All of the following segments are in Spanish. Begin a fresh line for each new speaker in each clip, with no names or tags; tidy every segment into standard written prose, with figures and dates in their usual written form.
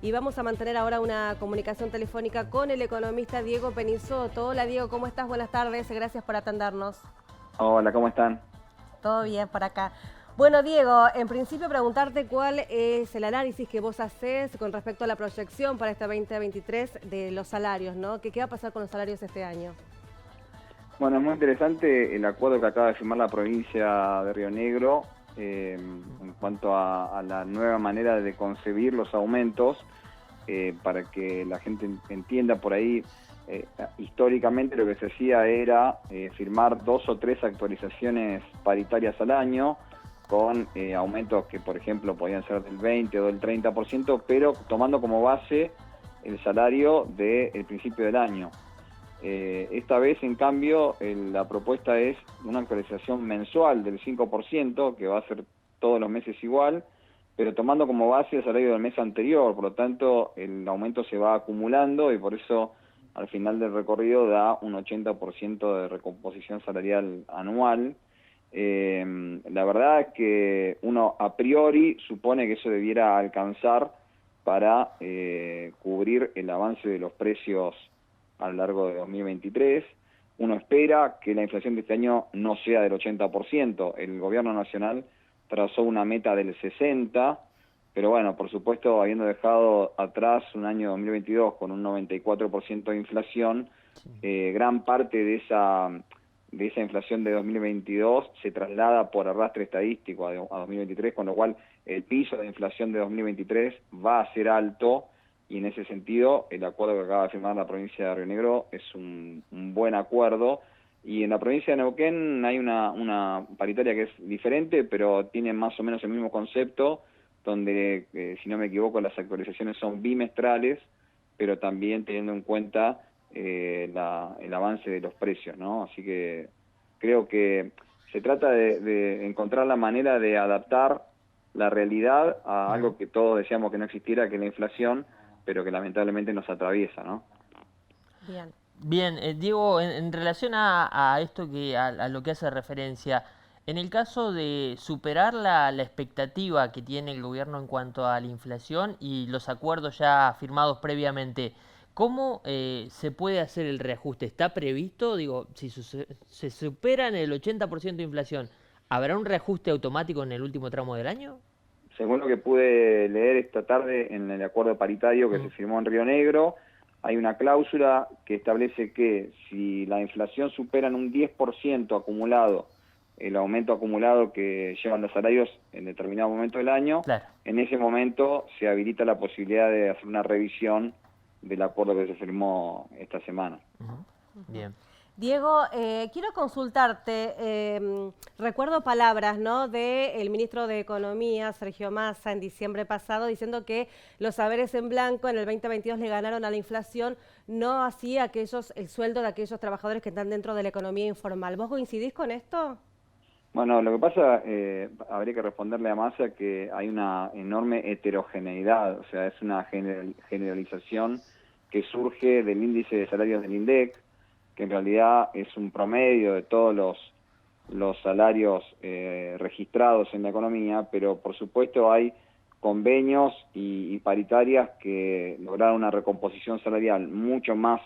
Y vamos a mantener ahora una comunicación telefónica con el economista Diego Penizzotto. Hola Diego, ¿cómo estás? Buenas tardes, gracias por atendernos.
Hola, ¿cómo están?
Todo bien por acá. Bueno Diego, en principio preguntarte cuál es el análisis que vos haces con respecto a la proyección para este 2023 de los salarios, ¿no? ¿Qué va a pasar con los salarios este año?
Bueno, es muy interesante el acuerdo que acaba de firmar la provincia de Río Negro en cuanto a la nueva manera de concebir los aumentos para que la gente entienda por ahí. Históricamente lo que se hacía era firmar 2 o 3 actualizaciones paritarias al año con aumentos que, por ejemplo, podían ser del 20 o del 30%, pero tomando como base el salario del principio del año. Esta vez, en cambio, la propuesta es una actualización mensual del 5%, que va a ser todos los meses igual, pero tomando como base el salario del mes anterior. Por lo tanto, el aumento se va acumulando y por eso al final del recorrido da un 80% de recomposición salarial anual. La verdad es que uno a priori supone que eso debiera alcanzar para cubrir el avance de los precios a lo largo de 2023. Uno espera que la inflación de este año no sea del 80%. El gobierno nacional trazó una meta del 60%, pero bueno, por supuesto, habiendo dejado atrás un año 2022 con un 94% de inflación, gran parte de esa inflación de 2022 se traslada por arrastre estadístico a 2023, con lo cual el piso de inflación de 2023 va a ser alto. Y en ese sentido, el acuerdo que acaba de firmar la provincia de Río Negro es un buen acuerdo. Y en la provincia de Neuquén hay una paritaria que es diferente, pero tiene más o menos el mismo concepto, donde, si no me equivoco, las actualizaciones son bimestrales, pero también teniendo en cuenta el avance de los precios, ¿no? Así que creo que se trata de encontrar la manera de adaptar la realidad a algo que todos deseamos que no existiera, que es la inflación, pero que lamentablemente nos atraviesa, ¿no?
Bien.
Bien, Diego, en relación a esto a lo que hace referencia, en el caso de superar la expectativa que tiene el gobierno en cuanto a la inflación y los acuerdos ya firmados previamente, ¿cómo se puede hacer el reajuste? ¿Está previsto? Digo, si se superan el 80% de inflación, ¿habrá un reajuste automático en el último tramo del año?
Según lo que pude leer esta tarde en el acuerdo paritario que se
Mm,
firmó en Río Negro, hay una cláusula que establece que si la inflación supera en un 10% acumulado, el aumento acumulado que llevan los salarios en determinado momento del año,
claro.
en ese momento se habilita la posibilidad de hacer una revisión del acuerdo que se firmó esta semana.
Ujú. Bien.
Diego, quiero consultarte, recuerdo palabras, ¿no?, del ministro de Economía, Sergio Massa, en diciembre pasado, diciendo que los saberes en blanco en el 2022 le ganaron a la inflación, no así el sueldo de aquellos trabajadores que están dentro de la economía informal. ¿Vos coincidís con esto?
Bueno, lo que pasa, habría que responderle a Massa que hay una enorme heterogeneidad, o sea, es una generalización que surge del índice de salarios del INDEC, que en realidad es un promedio de todos los salarios registrados en la economía, pero por supuesto hay convenios y paritarias que lograron una recomposición salarial mucho más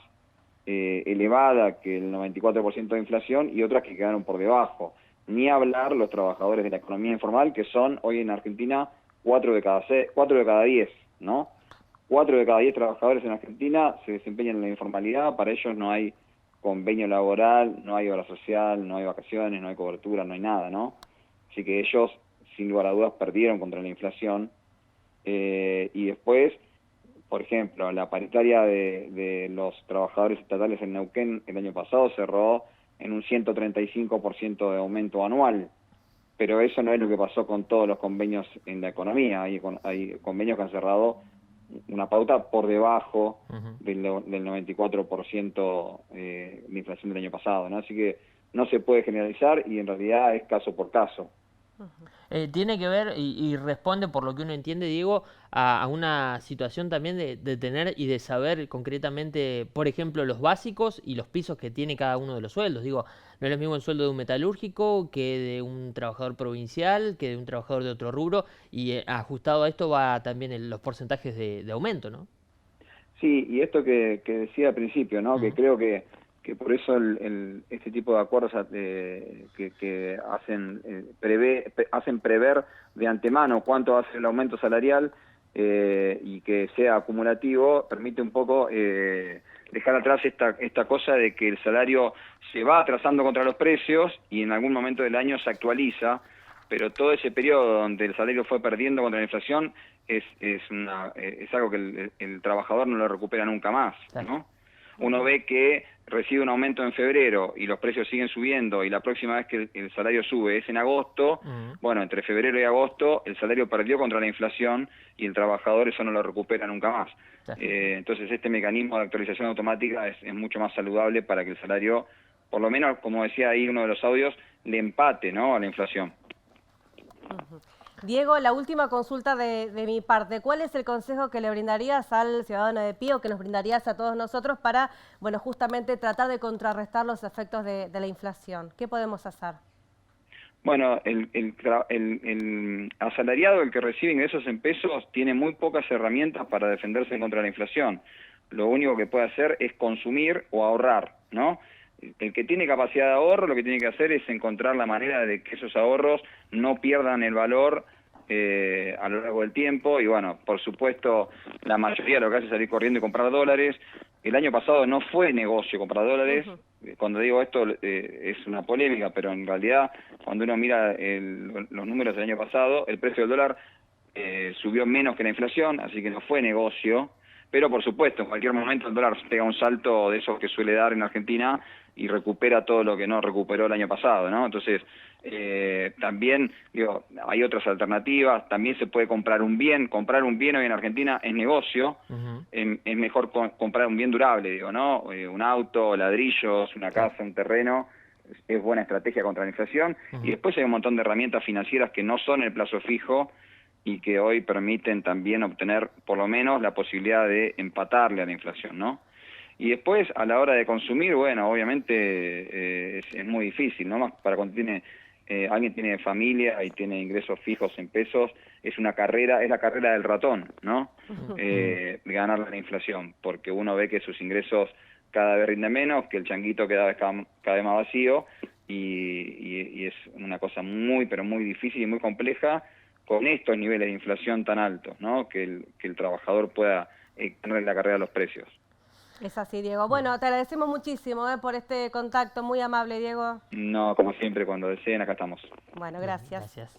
elevada que el 94% de inflación y otras que quedaron por debajo. Ni hablar los trabajadores de la economía informal, que son hoy en Argentina 4 de cada 10, ¿no? 4 de cada 10 trabajadores en Argentina se desempeñan en la informalidad, para ellos no hay convenio laboral, no hay obra social, no hay vacaciones, no hay cobertura, no hay nada, ¿no? Así que ellos, sin lugar a dudas, perdieron contra la inflación. Y después, por ejemplo, la paritaria de los trabajadores estatales en Neuquén el año pasado cerró en un 135% de aumento anual, pero eso no es lo que pasó con todos los convenios en la economía. Hay convenios que han cerrado una pauta por debajo
Ujú.
del 94% de inflación del año pasado, ¿no? Así que no se puede generalizar y en realidad es caso por caso.
Tiene que ver y responde, por lo que uno entiende, Diego, a una situación también de tener y de saber concretamente, por ejemplo, los básicos y los pisos que tiene cada uno de los sueldos. Digo, no es lo mismo el sueldo de un metalúrgico que de un trabajador provincial, que de un trabajador de otro rubro, y ajustado a esto va también los porcentajes de aumento, ¿no?
Sí, y esto que decía al principio, ¿no? Que creo que por eso este tipo de acuerdos que hacen hacen prever de antemano cuánto va a ser el aumento salarial y que sea acumulativo, permite un poco dejar atrás esta cosa de que el salario se va atrasando contra los precios y en algún momento del año se actualiza, pero todo ese periodo donde el salario fue perdiendo contra la inflación es algo que el trabajador no lo recupera nunca más, ¿no? Uno ve que recibe un aumento en febrero y los precios siguen subiendo y la próxima vez que el salario sube es en agosto, bueno, entre febrero y agosto el salario perdió contra la inflación y el trabajador eso no lo recupera nunca más. Entonces este mecanismo de actualización automática es mucho más saludable para que el salario, por lo menos, como decía ahí uno de los audios, le empate, ¿no?, a la inflación.
Diego, la última consulta de mi parte. ¿Cuál es el consejo que le brindarías al ciudadano de pie o que nos brindarías a todos nosotros para, bueno, justamente tratar de contrarrestar los efectos de la inflación? ¿Qué podemos hacer?
Bueno, el asalariado, el que recibe ingresos en pesos, tiene muy pocas herramientas para defenderse contra la inflación. Lo único que puede hacer es consumir o ahorrar, ¿no? El que tiene capacidad de ahorro lo que tiene que hacer es encontrar la manera de que esos ahorros no pierdan el valor a lo largo del tiempo y bueno, por supuesto la mayoría lo que hace es salir corriendo y comprar dólares. El año pasado no fue negocio comprar dólares. Cuando digo esto es una polémica, pero en realidad cuando uno mira los números del año pasado, el precio del dólar subió menos que la inflación, así que no fue negocio. Pero por supuesto, en cualquier momento el dólar pega un salto de esos que suele dar en Argentina y recupera todo lo que no recuperó el año pasado, ¿no? Entonces, también, digo, hay otras alternativas, también se puede comprar un bien hoy en Argentina es negocio, es mejor comprar un bien durable, digo, ¿no? Un auto, ladrillos, una casa, un terreno, es buena estrategia contra la inflación, y después hay un montón de herramientas financieras que no son el plazo fijo, y que hoy permiten también obtener por lo menos la posibilidad de empatarle a la inflación, ¿no? Y después, a la hora de consumir, bueno, obviamente es muy difícil, ¿no? Más para cuando alguien tiene familia y tiene ingresos fijos en pesos, es la carrera del ratón, ¿no? Ganarle a la inflación, porque uno ve que sus ingresos cada vez rinden menos, que el changuito cada vez más vacío, y es una cosa muy, pero muy difícil y muy compleja, con estos niveles de inflación tan altos, ¿no? Que el trabajador pueda ganar la carrera de los precios.
Es así, Diego. Bueno, te agradecemos muchísimo por este contacto. Muy amable, Diego.
No, como siempre, cuando deseen, acá estamos.
Bueno, gracias.
Gracias.